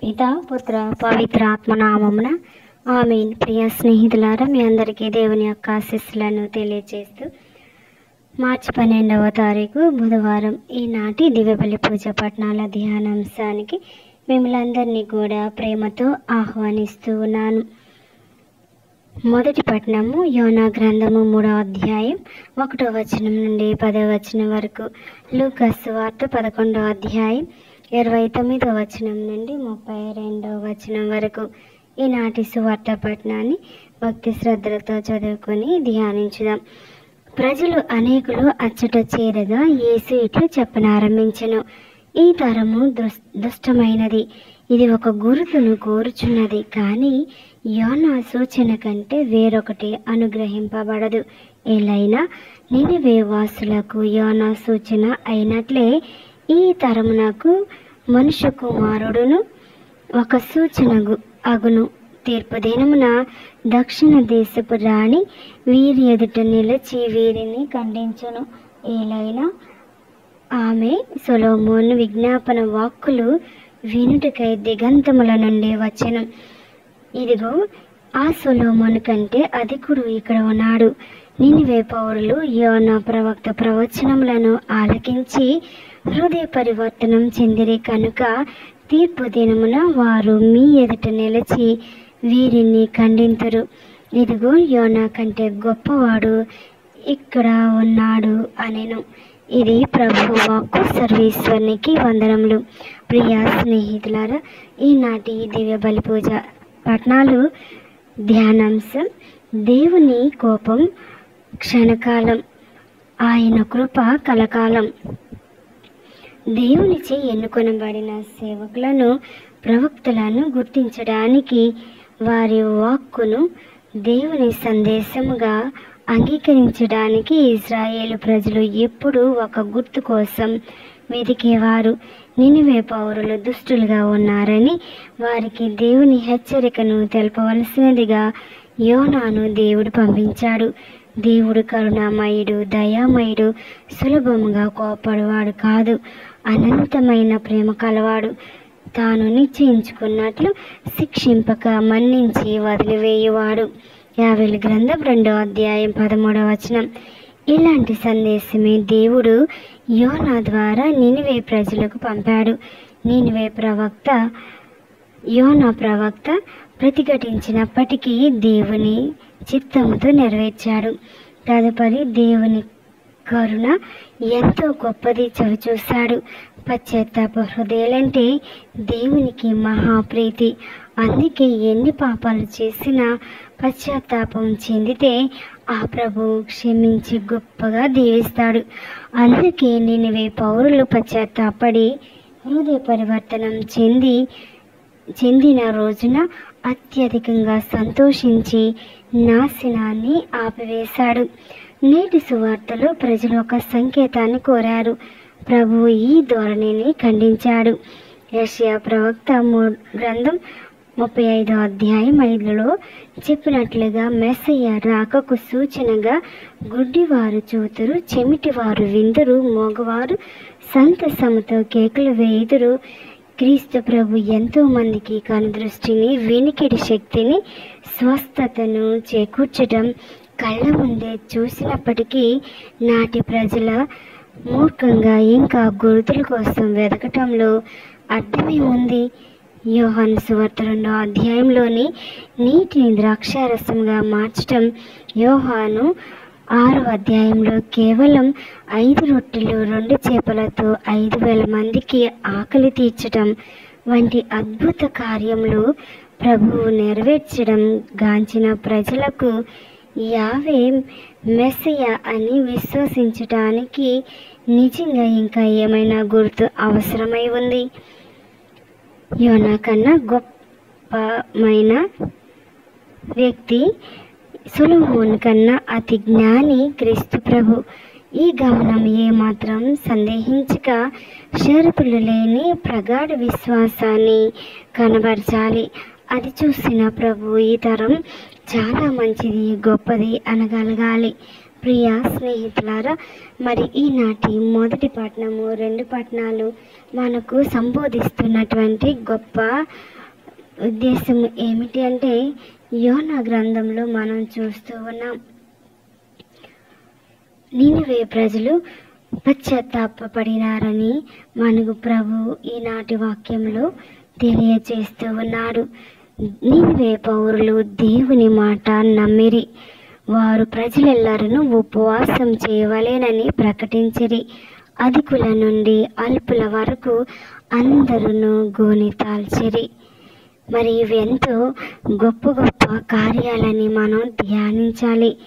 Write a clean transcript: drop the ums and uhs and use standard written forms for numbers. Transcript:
పిత పుత్ర పవిత్ర ఆత్మనామమున ఆమేన్. ప్రియ స్నేహితులారా, మీ అందరికీ దేవుని యొక్క ఆశీస్సులను తెలియజేస్తూ మార్చి 12వ తారీఖు బుధవారం ఈనాటి దివ్యబలి పూజ పట్టణాల ధ్యానాంశానికి మిమ్మల్ని అందరినీ కూడా ప్రేమతో ఆహ్వానిస్తూ ఉన్నాను. మొదటి పట్టణము యోనా గ్రంథము 3వ అధ్యాయం 1వ వచనం నుండి 10వ వచనం వరకు, లూకా సువార్త 11వ అధ్యాయం 29వ వచనం నుండి 32వ వచనం వరకు ఈనాటి సువార్త పట్టణాన్ని భక్తి శ్రద్ధలతో చదువుకొని ధ్యానించుదాం. ప్రజలు అనేకులు అచ్చట చేరగా యేసు ఇట్లు చెప్పనారంభించెను, ఈ తరము దుష్టమైనది, ఇది ఒక గురుతును కోరుచున్నది, కానీ యోనా సూచన కంటే వేరొకటి అనుగ్రహింపబడదు. ఏలైనా నినివే వాసులకు యోనా సూచన అయినట్లే ఈ తరమునకు మనుష్య కుమారుడును ఒక సూచన అగును. తీర్పు దినమున దక్షిణ దేశపు రాణి వీరి ఎదుట నిలిచి వీరిని ఖండించును. ఏలైనా ఆమె సొలొమోను విజ్ఞాపన వాక్కులు వినుటకై దిగంతముల నుండి వచ్చెను. ఇదిగో, ఆ సొలొమోను కంటే అధికుడు ఇక్కడ ఉన్నాడు. నినివే పౌరులు యోనా ప్రవక్త ప్రవచనములను ఆలకించి హృదయ పరివర్తనం చెందిరి కనుక తీర్పు దినమున వారు మీ ఎదుట నిలిచి వీరిని ఖండింతురు. ఇదిగో, యోనా కంటే గొప్పవాడు ఇక్కడ ఉన్నాడు అనెను. ఇది ప్రభు వాక్కు. సర్వేశ్వరునికి వందనములు. ప్రియ స్నేహితులారా, ఈనాటి దివ్య బలి పూజ పట్టణాలు ధ్యానాంశం, దేవుని కోపం క్షణకాలం, ఆయన కృప కలకాలం. దేవునిచే ఎన్నుకొనబడిన సేవకులను ప్రవక్తలను గుర్తించడానికి వారి వాక్కును దేవుని సందేశముగా అంగీకరించడానికి ఇశ్రాయేలు ప్రజలు ఎప్పుడూ ఒక గుర్తు కోసం వెతికేవారు. నినివే పౌరులు దుష్టులుగా ఉన్నారని వారికి దేవుని హెచ్చరికను తెలపవలసినదిగా యోనాను దేవుడు పంపించాడు. దేవుడు కరుణామయుడు, దయామయుడు, సులభముగా కోపడవాడు కాదు, అనంతమైన ప్రేమ కలవాడు. తాను నిశ్చయించుకున్నట్లు శిక్షింపక మన్నించి వదిలివేయువాడు. యావేలు గ్రంథం 2వ అధ్యాయం 13వ వచనం. ఇలాంటి సందేశమే దేవుడు యోనా ద్వారా నినివే ప్రజలకు పంపాడు. నినివే ప్రవక్త యోనా ప్రవక్త ప్రతిఘటించినప్పటికీ దేవుని చిత్తముతో నెరవేర్చాడు. తదుపరి దేవుని కరుణ ఎంతో గొప్పది చవిచూశాడు. పశ్చాత్తాప హృదయాలంటే దేవునికి మహాప్రీతి. అందుకే ఎన్ని పాపాలు చేసినా పశ్చాత్తాపం చెందితే ఆ ప్రభువు క్షమించి గొప్పగా దీవిస్తాడు. అందుకే నినివే పౌరులు పశ్చాత్తాపడి హృదయ పరివర్తనం చెందిన రోజున అత్యధికంగా సంతోషించి నాశనాన్ని ఆపివేశాడు. నేటి సువార్తలో ప్రజలు ఒక సంకేతాన్ని కోరారు. ప్రభువు ఈ ధోరణిని ఖండించాడు. యెషయా ప్రవక్త గ్రంథం 35వ అధ్యాయం 5లో చెప్పినట్లుగా మెస్సయ్య రాకకు సూచనగా గుడ్డివారు చూతురు, చెమిటివారు విందురు, మోగవారు సంతసముతో కేకలు వేయుదురు. క్రీస్తు ప్రభు ఎంతో మందికి కనుదృష్టిని, వినికిడి శక్తిని, స్వస్థతను చేకూర్చడం కళ్ళ ముందే చూసినప్పటికీ నాటి ప్రజల మూర్ఖంగా ఇంకా గుర్తుల కోసం వెతకటంలో అర్థమే ఉంది. యోహాను సువార్త 2వ అధ్యాయంలోని నీటిని ద్రాక్షారసంగా మార్చటం, యోహాను 6వ అధ్యాయంలో కేవలం 5 రొట్టెలు 2 చేపలతో 5,000 మందికి ఆకలి తీర్చటం వంటి అద్భుత కార్యములు ప్రభువు నెరవేర్చడం గాంచిన ప్రజలకు యావే మెస్సయ్య అని విశ్వసించటానికి నిజంగా ఇంకా ఏమైనా గుర్తు అవసరమై ఉంది? యోనా కన్నా గొప్పమైన వ్యక్తి, సొలొమోను కన్నా అతి జ్ఞాని క్రీస్తు ప్రభు. ఈ గమనం ఏమాత్రం సందేహించక షరతులు లేని ప్రగాఢ విశ్వాసాన్ని కనబరచాలి. అది చూసిన ప్రభు ఈ తరం చాలా మంచిది, గొప్పది అనగలగాలి. ప్రియ స్నేహితులారా, మరి ఈనాటి మొదటి పట్టణము 2 పట్టణాలు మనకు సంబోధిస్తున్నటువంటి గొప్ప ఉద్దేశం ఏమిటి అంటే యోనా గ్రంథంలో మనం చూస్తూ ఉన్నాం. నినివే ప్రజలు పశ్చాత్తాపడినారని మనకు ప్రభు ఈనాటి వాక్యంలో తెలియజేస్తూ ఉన్నాడు. నినివే పౌరులు దేవుని మాట నమ్మిరి. వారు ప్రజలెల్లరూ ఉపవాసం చేయవలెనని ప్రకటించిరి. అధికుల నుండి అల్పుల వరకు అందరూ గోని తాల్చిరి. మరి ఇవెంతో గొప్ప గొప్ప కార్యాలని మనం ధ్యానించాలి.